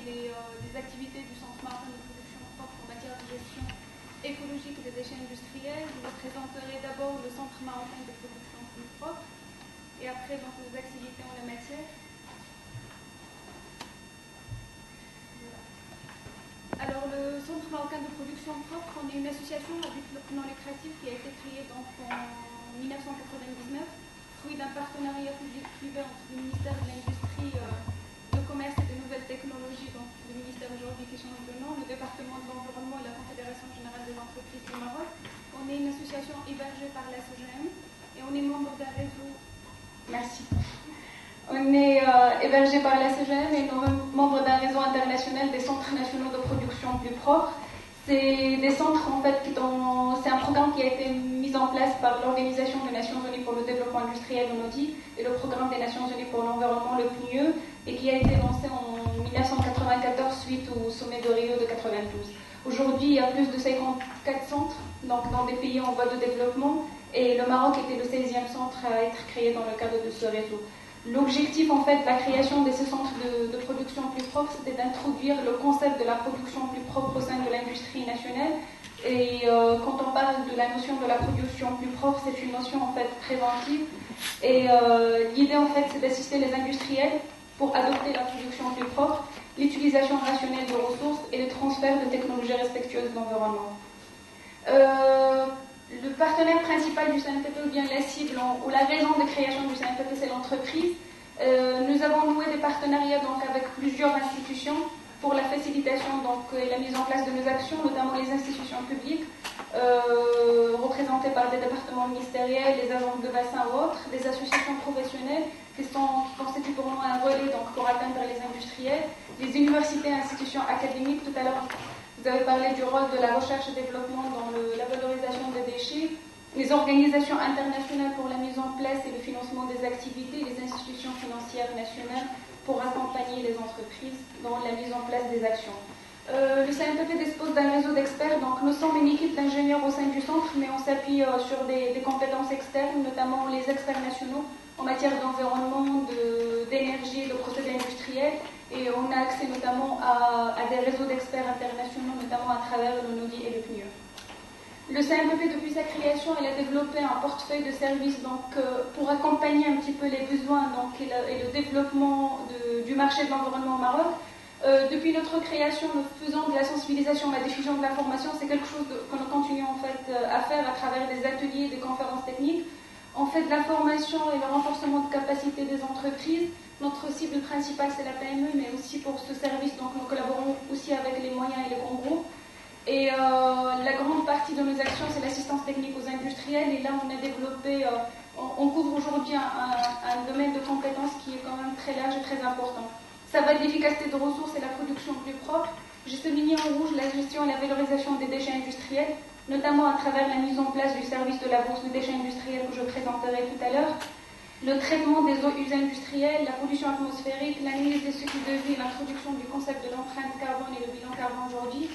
les activités du Centre marocain de production propre en matière de gestion écologique des déchets industriels. Je vous présenterai d'abord le Centre marocain de production plus propre et après donc les activités en la matière. Alors le Centre marocain de production propre, on est une association à but non lucratif qui a été créée donc en 1999, fruit d'un partenariat public-privé entre le ministère de l'Industrie, le commerce et des nouvelles technologies, donc le ministère aujourd'hui qui change de nom, le département de l'environnement et la Confédération générale des entreprises du Maroc. On est une association hébergée par la SOGEM et on est membre d'un réseau. Merci. On est hébergé par la SOGEM et nous sommes membres d'un réseau international des centres nationaux de production plus propres. C'est des centres en fait c'est un programme qui a été mis en place par l'Organisation des Nations Unies pour le développement industriel (ONUDI) et le Programme des Nations Unies pour l'environnement, le PNUE, et qui a été lancé en 1994 suite au sommet de Rio de 92. Aujourd'hui, il y a plus de 54 centres donc dans des pays en voie de développement et le Maroc était le 16e centre à être créé dans le cadre de ce réseau. L'objectif, en fait, de la création de ces centres de production plus propre, c'était d'introduire le concept de la production plus propre au sein de l'industrie nationale. Et quand on parle de la notion de la production plus propre, c'est une notion, en fait, préventive. Et l'idée, en fait, c'est d'assister les industriels pour adopter la production plus propre, l'utilisation rationnelle de ressources et le transfert de technologies respectueuses de l'environnement. Le partenaire principal du CNPP ou bien la cible ou la raison de création du CNPP, c'est l'entreprise. Nous avons noué des partenariats donc, avec plusieurs institutions pour la facilitation et la mise en place de nos actions, notamment les institutions publiques, représentées par des départements ministériels, les agences de bassin ou autres, des associations professionnelles qui constituent pour nous un relais donc, pour atteindre les industriels, les universités et institutions académiques. Tout à l'heure, vous avez parlé du rôle de la recherche et développement dans la valorisation des déchets, les organisations internationales pour la mise en place et le financement des activités, les institutions financières nationales pour accompagner les entreprises dans la mise en place des actions. Le CNPP dispose d'un réseau d'experts, donc nous sommes une équipe d'ingénieurs au sein du centre, mais on s'appuie sur des compétences externes, notamment les experts nationaux en matière d'environnement, d'énergie, de procédés industriels, et on a accès notamment à des réseaux d'experts internationaux, notamment à travers l'ONUDI et le PNUE. Le CNPP, depuis sa création, il a développé un portefeuille de services pour accompagner un petit peu les besoins et le développement du marché de l'environnement au Maroc. Depuis notre création, nous faisons de la sensibilisation, de la diffusion de l'information. C'est quelque chose que nous continuons en fait à faire à travers des ateliers, des conférences techniques. On fait de la formation et le renforcement de capacité des entreprises. Notre cible principale, c'est la PME, mais aussi pour ce service, donc nous collaborons aussi avec les moyens et les grands groupes. Et la grande partie de nos actions, c'est l'assistance technique aux industriels. Et là, on a développé, on couvre aujourd'hui un domaine de compétences qui est quand même très large et très important. Ça va de l'efficacité de ressources et la production plus propre. J'ai souligné en rouge la gestion et la valorisation des déchets industriels, notamment à travers la mise en place du service de la bourse de déchets industriels que je présenterai tout à l'heure, le traitement des eaux usées industrielles, la pollution atmosphérique, l'analyse des cycles de vie, l'introduction du concept de l'empreinte carbone et le bilan carbone aujourd'hui,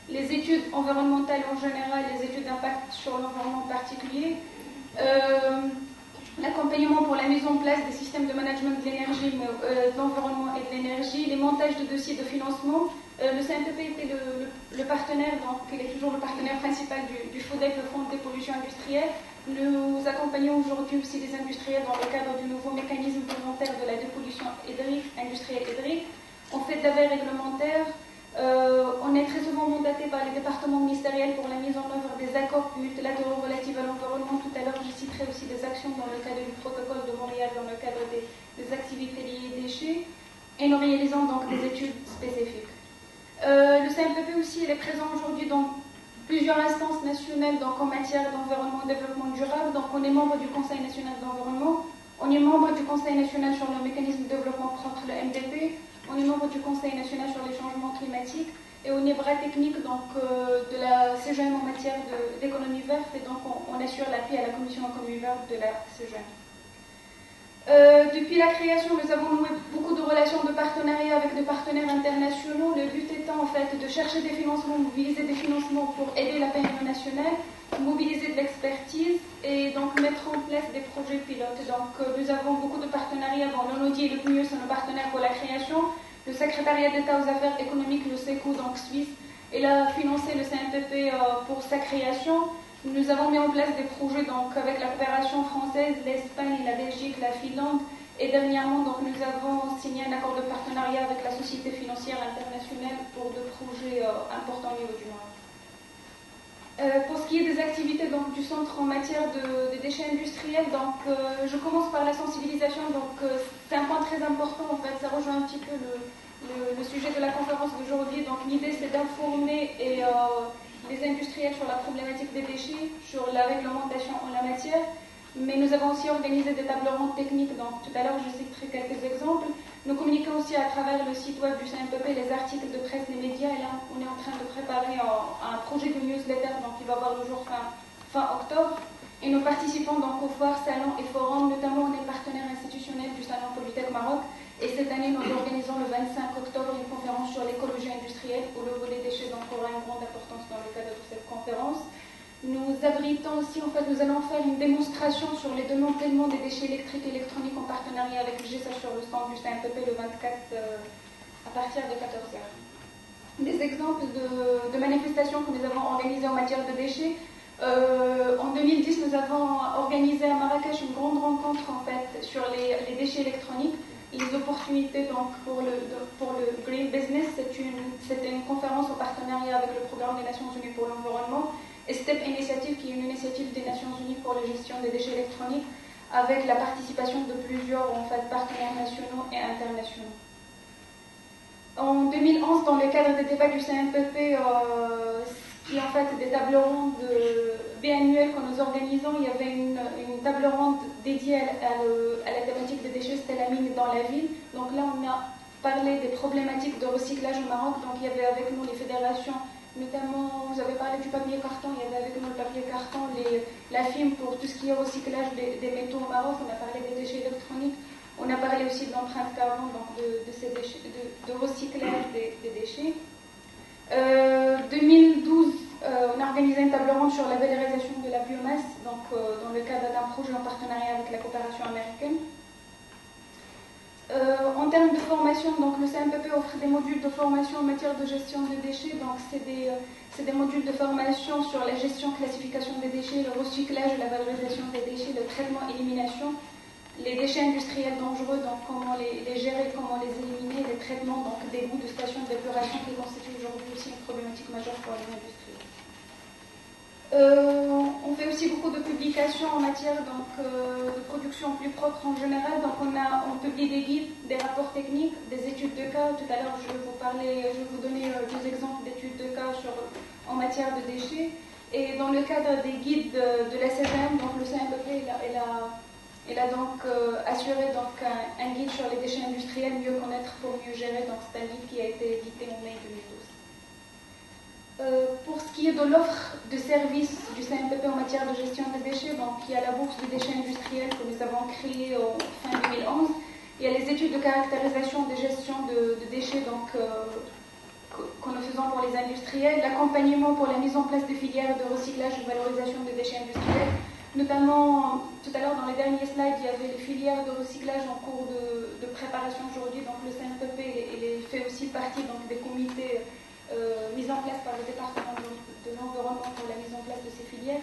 les études environnementales en général, les études d'impact sur l'environnement en particulier, l'accompagnement pour la mise en place des systèmes de management de l'énergie, de l'environnement et de l'énergie, les montages de dossiers de financement. Le CNPP était le partenaire, donc il est toujours le partenaire principal du FODEC, le Fonds de dépollution industrielle. Nous accompagnons aujourd'hui aussi les industriels dans le cadre du nouveau mécanisme volontaire de la dépollution industrielle hydrique. On fait de la veille réglementaire. On est très souvent mandaté par les départements ministériels pour la mise en œuvre des accords multilatéraux relatifs à l'environnement. Tout à l'heure, je citerai aussi des actions dans le cadre du protocole de Montréal, dans le cadre des activités liées aux déchets, et nous réalisons donc des études spécifiques. Le CNPP aussi, il est présent aujourd'hui dans plusieurs instances nationales donc en matière d'environnement et développement durable. Donc on est membre du Conseil national de l'environnement, on est membre du Conseil national sur le mécanisme de développement propre, le MDP, on est membre du Conseil national sur les changements climatiques et on est bras technique donc, de la CGM en matière d'économie verte et donc on assure l'appui à la Commission d'économie verte de la CGM. Depuis la création, nous avons noué beaucoup de relations de partenariat avec des partenaires internationaux. Le but étant en fait de chercher des financements, mobiliser des financements pour aider la PME nationale, mobiliser de l'expertise et donc mettre en place des projets pilotes. Donc nous avons beaucoup de partenariats. Bon, l'ONUDI et le PNUE sont nos partenaires pour la création, Le secrétariat d'État aux affaires économiques, le SECO, donc suisse, il a financé le CNPP pour sa création. Nous avons mis en place des projets donc, avec la coopération française, l'Espagne, la Belgique, la Finlande. Et dernièrement, donc, nous avons signé un accord de partenariat avec la Société financière internationale pour deux projets importants au niveau du Maroc. Pour ce qui est des activités donc, du centre en matière de déchets industriels, donc, je commence par la sensibilisation. C'est un point très important, en fait, ça rejoint un petit peu le sujet de la conférence d'aujourd'hui. Donc l'idée c'est d'informer les industriels sur la problématique des déchets, sur la réglementation en la matière. Mais nous avons aussi organisé des tables rondes techniques, donc tout à l'heure je citerai quelques exemples. Nous communiquons aussi à travers le site web du CNPP les articles de presse des médias, et là on est en train de préparer un projet de newsletter donc, qui va voir le jour fin octobre. Et nous participons donc aux foires, salons et forums, notamment on est partenaire institutionnel du Salon Polytech Maroc. Et cette année, nous organisons le 25 octobre une conférence sur l'écologie industrielle où le volet déchets donc, aura une grande importance dans le cadre de cette conférence. Nous abritons aussi, en fait, nous allons faire une démonstration sur les démantèlements des déchets électriques et électroniques en partenariat avec le GSA sur le stand du CNPP le 24 à partir de 14h. Des exemples de manifestations que nous avons organisées en matière de déchets. En 2010, nous avons organisé à Marrakech une grande rencontre en fait, sur les déchets électroniques. Les opportunités donc, pour le Green Business, c'était une conférence en partenariat avec le Programme des Nations Unies pour l'environnement et STEP Initiative, qui est une initiative des Nations Unies pour la gestion des déchets électroniques, avec la participation de plusieurs en fait, partenaires nationaux et internationaux. En 2011, dans le cadre des débats du CNPP, qui est en fait des tables rondes biannuelles que nous organisons, il y avait une table ronde dédiée à la thématique des déchets, c'était la mine dans la ville. Donc là, on a parlé des problématiques de recyclage au Maroc. Donc il y avait avec nous les fédérations, notamment, vous avez parlé du papier carton, il y avait avec nous le papier carton, la FIM pour tout ce qui est recyclage des métaux au Maroc. On a parlé des déchets électroniques. On a parlé aussi de l'empreinte carbone, donc de ces déchets, de recyclage des déchets. 2012, on a organisé une table ronde sur la valorisation de la biomasse, donc dans le cadre d'un projet en partenariat avec la coopération américaine. En termes de formation, donc le CNPP offre des modules de formation en matière de gestion des déchets. Donc c'est des modules de formation sur la gestion, classification des déchets, le recyclage, la valorisation des déchets, le traitement, élimination. Les déchets industriels dangereux, donc comment les gérer, comment les éliminer, les traitements, donc des bouts de stations d'épuration qui constituent aujourd'hui aussi une problématique majeure pour les industriels. On fait aussi beaucoup de publications en matière de production plus propre en général. Donc on publie des guides, des rapports techniques, des études de cas. Tout à l'heure je vais vous donner deux exemples d'études de cas en matière de déchets. Et dans le cadre des guides de la CVM, donc le CNPP il a donc assuré donc, un guide sur les déchets industriels, mieux connaître pour mieux gérer. Donc c'est un guide qui a été édité en mai 2012. Pour ce qui est de l'offre de services du CNPP en matière de gestion des déchets, donc il y a la bourse des déchets industriels que nous avons créée en fin 2011. Il y a les études de caractérisation des gestions de déchets donc, que nous faisons pour les industriels, l'accompagnement pour la mise en place des filières de recyclage et de valorisation des déchets industriels. Notamment, tout à l'heure dans les derniers slides, il y avait les filières de recyclage en cours de préparation aujourd'hui. Donc le CNPP il fait aussi partie donc, des comités mis en place par le département de l'environnement pour la mise en place de ces filières.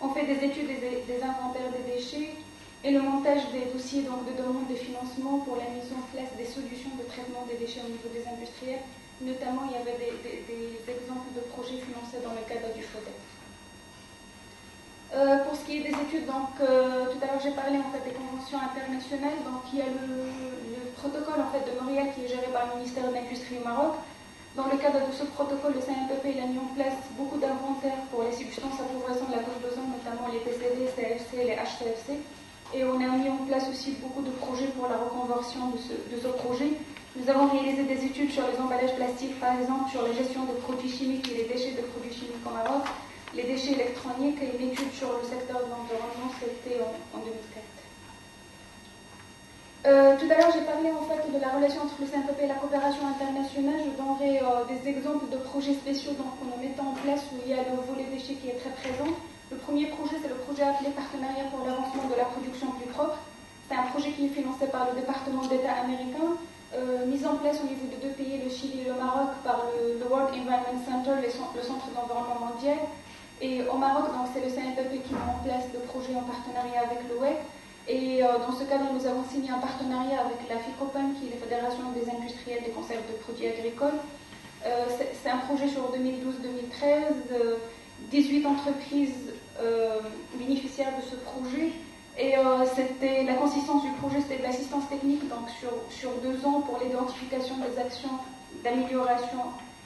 On fait des études des inventaires des déchets et le montage des dossiers donc, de demande de financement pour la mise en place des solutions de traitement des déchets au niveau des industriels. Notamment, il y avait des exemples de projets financés dans le cadre du FODEP. Pour ce qui est des études, donc, tout à l'heure j'ai parlé en fait, des conventions internationales. Donc, il y a le protocole en fait, de Montréal qui est géré par le ministère de l'Industrie au Maroc. Dans le cadre de ce protocole, le CNPP il a mis en place beaucoup d'inventaires pour les substances appauvrissant de la couche d'ozone, notamment les PCD, CFC, les HCFC. Et on a mis en place aussi beaucoup de projets pour la reconversion de ce projet. Nous avons réalisé des études sur les emballages plastiques, par exemple, sur la gestion des produits chimiques et les déchets de produits chimiques au Maroc, les déchets électroniques et une étude sur le secteur de l'environnement, c'était en 2004. Tout à l'heure, j'ai parlé en fait de la relation entre le CNPP et la coopération internationale. Je donnerai des exemples de projets spéciaux donc, que nous mettons en place où il y a le volet déchets qui est très présent. Le premier projet, c'est le projet appelé Partenariat pour l'avancement de la production plus propre. C'est un projet qui est financé par le département d'État américain. mise en place au niveau de deux pays, le Chili et le Maroc, par le World Environment Center, le Centre d'environnement mondial. Et au Maroc, c'est le CNPP qui met en place le projet en partenariat avec l'OEC. Et dans ce cadre, nous avons signé un partenariat avec la FICOPAN, qui est la Fédération des industriels des conserves de produits agricoles. C'est un projet sur 2012-2013, 18 entreprises bénéficiaires de ce projet. Et la consistance du projet, c'était de l'assistance technique donc sur 2 ans pour l'identification des actions d'amélioration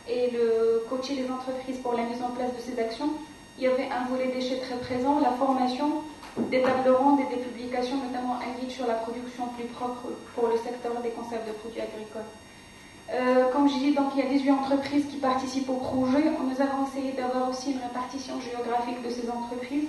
et le coacher les entreprises pour la mise en place de ces actions. Il y avait un volet déchets très présent, la formation, des tables rondes et des publications, notamment un guide sur la production plus propre pour le secteur des conserves de produits agricoles. Comme je dis, il y a 18 entreprises qui participent au projet. Nous avons essayé d'avoir aussi une répartition géographique de ces entreprises.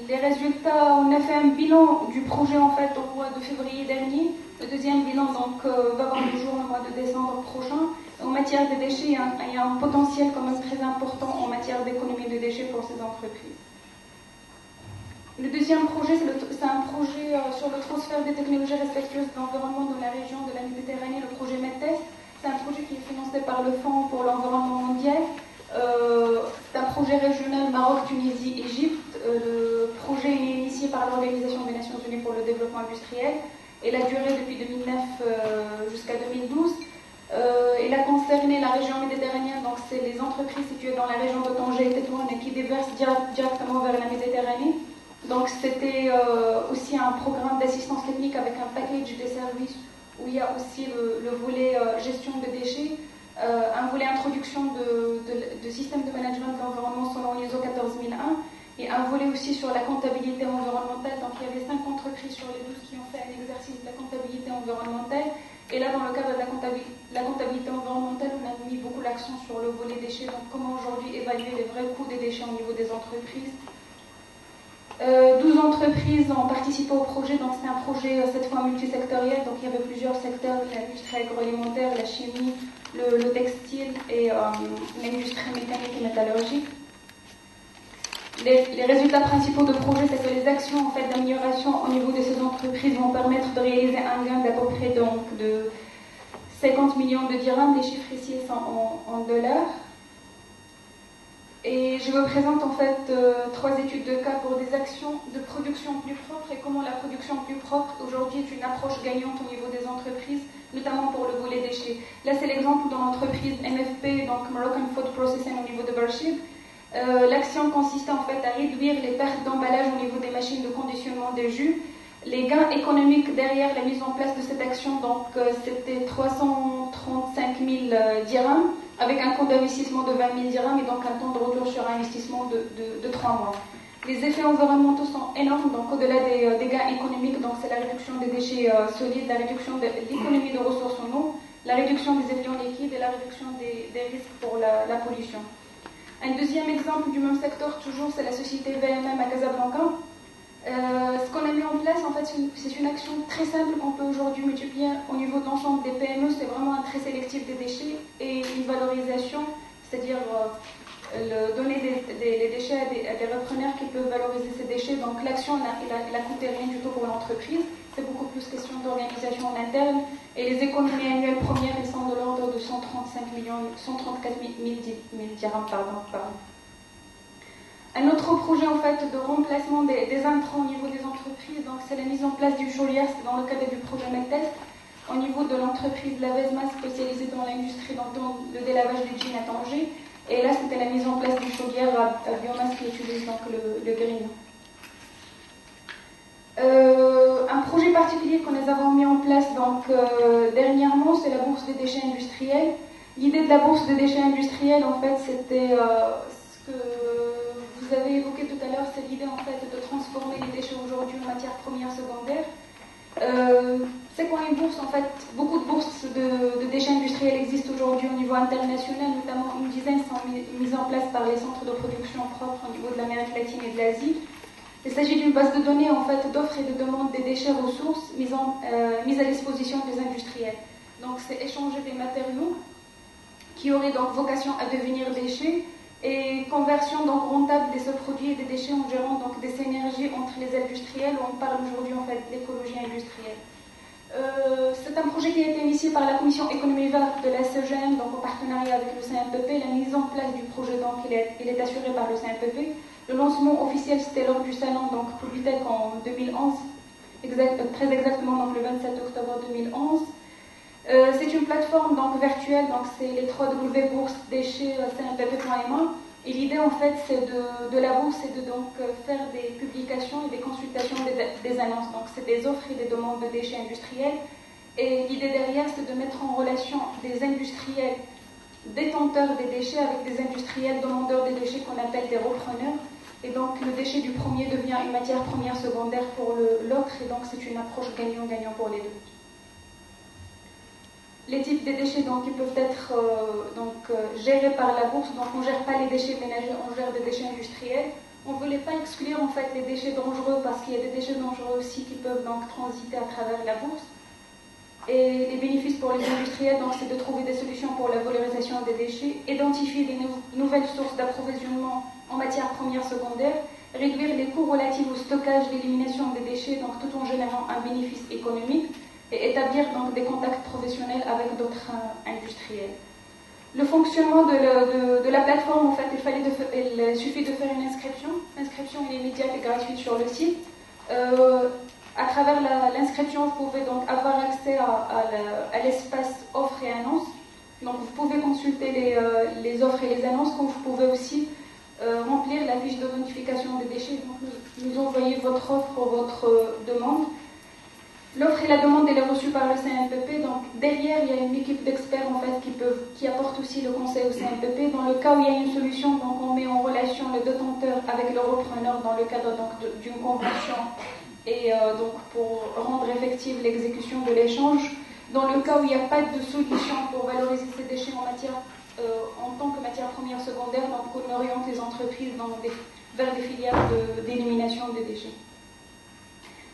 Les résultats, on a fait un bilan du projet en fait au mois de février dernier. Le deuxième bilan va voir le jour le mois de décembre prochain. En matière de déchets, il y a un potentiel quand même très important en matière d'économie de déchets pour ces entreprises. Le deuxième projet, c'est un projet sur le transfert des technologies respectueuses de l'environnement dans la région de la Méditerranée, le projet MEDTES. C'est un projet qui est financé par le Fonds pour l'environnement mondial. C'est un projet régional Maroc, Tunisie, Égypte. Le projet est initié par l'Organisation des Nations Unies pour le développement industriel. Il a duré depuis 2009 jusqu'à 2012. Il a concerné la région méditerranéenne, donc c'est les entreprises situées dans la région de Tanger et Tétouan et qui déversent directement vers la Méditerranée. Donc c'était aussi un programme d'assistance technique avec un package des services où il y a aussi le volet gestion de déchets, un volet introduction de système de management de l'environnement selon l'ISO 14001 et un volet aussi sur la comptabilité environnementale. Donc il y avait 5 entreprises sur les 12 qui ont fait un exercice de la comptabilité environnementale. Et là, dans le cadre de la comptabilité environnementale, on a mis beaucoup l'accent sur le volet déchets. Donc comment aujourd'hui évaluer les vrais coûts des déchets au niveau des entreprises. 12 entreprises ont participé au projet, donc c'est un projet cette fois multisectoriel, donc il y avait plusieurs secteurs, l'industrie agroalimentaire, la chimie, le textile et l'industrie mécanique et métallurgique. Les résultats principaux de projet, c'est que les actions d'amélioration au niveau de ces entreprises vont permettre de réaliser un gain d'à peu près de 50 millions de dirhams, les chiffres ici sont en dollars. Et je vous présente 3 études de cas pour des actions de production plus propre et comment la production plus propre aujourd'hui est une approche gagnante au niveau des entreprises, notamment pour le volet déchets. Là, c'est l'exemple de l'entreprise MFP, donc Moroccan Food Processing au niveau de Barchib. L'action consistait à réduire les pertes d'emballage au niveau des machines de conditionnement des jus. Les gains économiques derrière la mise en place de cette action, c'était 335 000 dirhams, avec un coût d'investissement de 20 000 dirhams et donc un temps de retour sur investissement de 3 mois. Les effets environnementaux sont énormes, donc au-delà des gains économiques, c'est la réduction des déchets solides, la réduction de l'économie de ressources en eau, la réduction des effluents liquides et la réduction des risques pour la pollution. Un deuxième exemple du même secteur, toujours, c'est la société VMM à Casablanca. Ce qu'on a mis en place, c'est une action très simple qu'on peut aujourd'hui multiplier au niveau de l'ensemble des PME. C'est vraiment un trait sélectif des déchets et une valorisation, c'est-à-dire donner les déchets à des repreneurs qui peuvent valoriser ces déchets. Donc l'action n'a coûté rien du tout pour l'entreprise. C'est beaucoup plus question d'organisation en interne. Et les économies annuelles premières, elles sont de l'ordre de 134 000 dirhams. Un autre projet de remplacement des intrants au niveau des entreprises, c'est la mise en place du chaudière, c'est dans le cadre du projet MEDTES, au niveau de l'entreprise Lavesma spécialisée dans l'industrie, dans le délavage des jeans à Tanger. Et là, c'était la mise en place du chaudière à biomasse qui utilise le green. Un projet particulier que nous avons mis en place dernièrement, c'est la bourse des déchets industriels. L'idée de la bourse des déchets industriels, c'était ce que vous avez évoqué tout à l'heure, c'est l'idée de transformer les déchets aujourd'hui en matières premières secondaires. C'est quoi une bourse? Beaucoup de bourses de déchets industriels existent aujourd'hui au niveau international, notamment une dizaine sont mises en place par les centres de production propres au niveau de l'Amérique latine et de l'Asie. Il s'agit d'une base de données d'offres et de demandes des déchets ressources mises à disposition des industriels. Donc c'est échanger des matériaux qui auraient vocation à devenir déchets et conversion rentable de ce produit et des déchets en gérant des synergies entre les industriels où on parle aujourd'hui de l'écologie industrielle. C'est un projet qui a été initié par la Commission économie verte de la CEGEM, donc en partenariat avec le CNPP. La mise en place du projet, donc, il est assuré par le CNPP. Le lancement officiel, c'était lors du salon donc, Publitech en 2011, très exactement donc, le 27 octobre 2011. C'est une plateforme donc, virtuelle, donc c'est les 3W bourse déchets cnpp.ma. Et l'idée en fait c'est de la bourse, c'est de donc faire des publications et des consultations des annonces. Donc c'est des offres et des demandes de déchets industriels. Et l'idée derrière c'est de mettre en relation des industriels détenteurs des déchets avec des industriels demandeurs des déchets qu'on appelle des repreneurs. Et donc le déchet du premier devient une matière première secondaire pour l'autre. Et donc c'est une approche gagnant-gagnant pour les deux. Les types de déchets donc, ils peuvent être gérés par la bourse. Donc on ne gère pas les déchets ménagers, on gère des déchets industriels. On ne voulait pas exclure en fait les déchets dangereux parce qu'il y a des déchets dangereux aussi qui peuvent donc transiter à travers la bourse. Et les bénéfices pour les industriels, donc, c'est de trouver des solutions pour la valorisation des déchets, identifier des nouvelles sources d'approvisionnement en matières premières secondaires, réduire les coûts relatifs au stockage, l'élimination des déchets, donc tout en générant un bénéfice économique, et établir donc des contacts professionnels avec d'autres industriels. Le fonctionnement de la plateforme, en fait, il suffit de faire une inscription. L'inscription est immédiate et gratuite sur le site. À travers l'inscription, vous pouvez donc avoir accès à l'espace offres et annonces. Donc vous pouvez consulter les offres et les annonces, comme vous pouvez aussi remplir la fiche de notification des déchets. Donc nous envoyez votre offre ou votre demande. L'offre et la demande elle est reçue par le CNPP. Donc derrière, il y a une équipe d'experts en fait qui apporte aussi le conseil au CNPP. Dans le cas où il y a une solution, donc on met en relation le détenteur avec le repreneur dans le cadre d'une convention et donc pour rendre effective l'exécution de l'échange. Dans le cas où il n'y a pas de solution pour valoriser ces déchets en tant que matière première secondaire, donc on oriente les entreprises vers des filières d'élimination des déchets.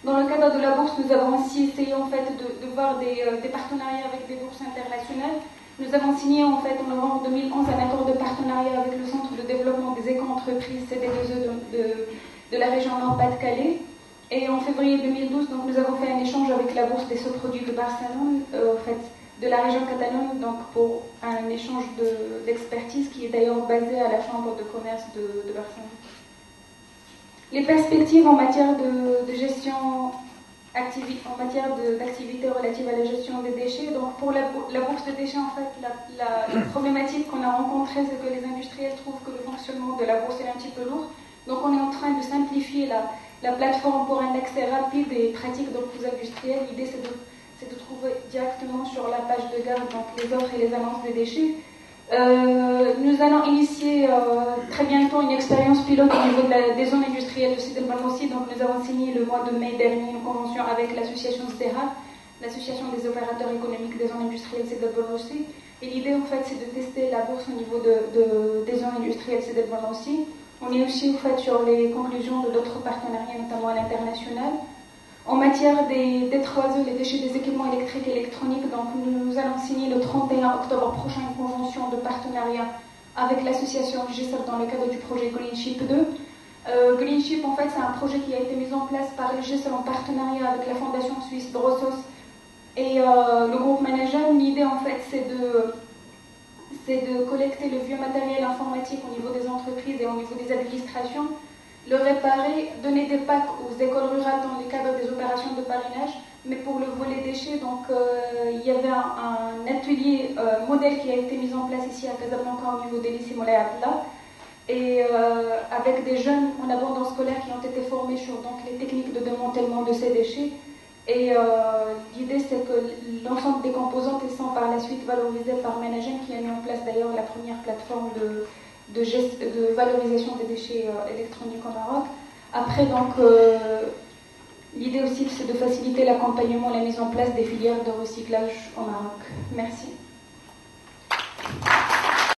Dans le cadre de la bourse, nous avons aussi essayé en fait de voir des partenariats avec des bourses internationales. Nous avons signé en fait en novembre 2011 un accord de partenariat avec le Centre de développement des éco-entreprises CD2E de la région Nord-Pas-de-Calais. Et en février 2012, donc, nous avons fait un échange avec la bourse des sous-produits de Barcelone, de la région Catalogne, donc pour un échange d'expertise qui est d'ailleurs basé à la Chambre de commerce de Barcelone. Les perspectives en matière de gestion, en matière d'activité relative à la gestion des déchets. Donc pour la bourse de déchets, en fait, la problématique qu'on a rencontrée, c'est que les industriels trouvent que le fonctionnement de la bourse est un petit peu lourd. Donc on est en train de simplifier la plateforme pour un accès rapide et pratique donc, aux industriels. L'idée, c'est de trouver directement sur la page de garde donc, les offres et les annonces des déchets. Nous allons initier très bientôt une expérience pilote au niveau des zones industrielles de Sidi El Banoussi. Donc nous avons signé le mois de mai dernier une convention avec l'association SDERA, l'association des opérateurs économiques des zones industrielles Sidi El Banoussi. Et l'idée en fait c'est de tester la bourse au niveau des zones industrielles Sidi El Banoussi. On est aussi en fait sur les conclusions de d'autres partenariats, notamment à l'international. En matière des D3E, les déchets des équipements électriques et électroniques, donc nous allons signer le 31 octobre prochain une convention de partenariat avec l'association GSAP dans le cadre du projet Greenship 2. Greenship, en fait, c'est un projet qui a été mis en place par le GSAP en partenariat avec la fondation suisse Brossos et le groupe Manager. L'idée, en fait, c'est de collecter le vieux matériel informatique au niveau des entreprises et au niveau des administrations, le réparer, donner des packs aux écoles rurales dans le cadre des opérations de parrainage. Mais pour le volet déchets, donc, il y avait un atelier modèle qui a été mis en place ici à Casablanca au niveau des lycées Moulay Abdallah, et avec des jeunes en abandon scolaire qui ont été formés sur donc, les techniques de démantèlement de ces déchets. Et l'idée, c'est que l'ensemble des composantes sont par la suite valorisées par Managem, qui a mis en place d'ailleurs la première plateforme de valorisation des déchets électroniques au Maroc. Après, donc, l'idée aussi, c'est de faciliter l'accompagnement, la mise en place des filières de recyclage au Maroc. Merci.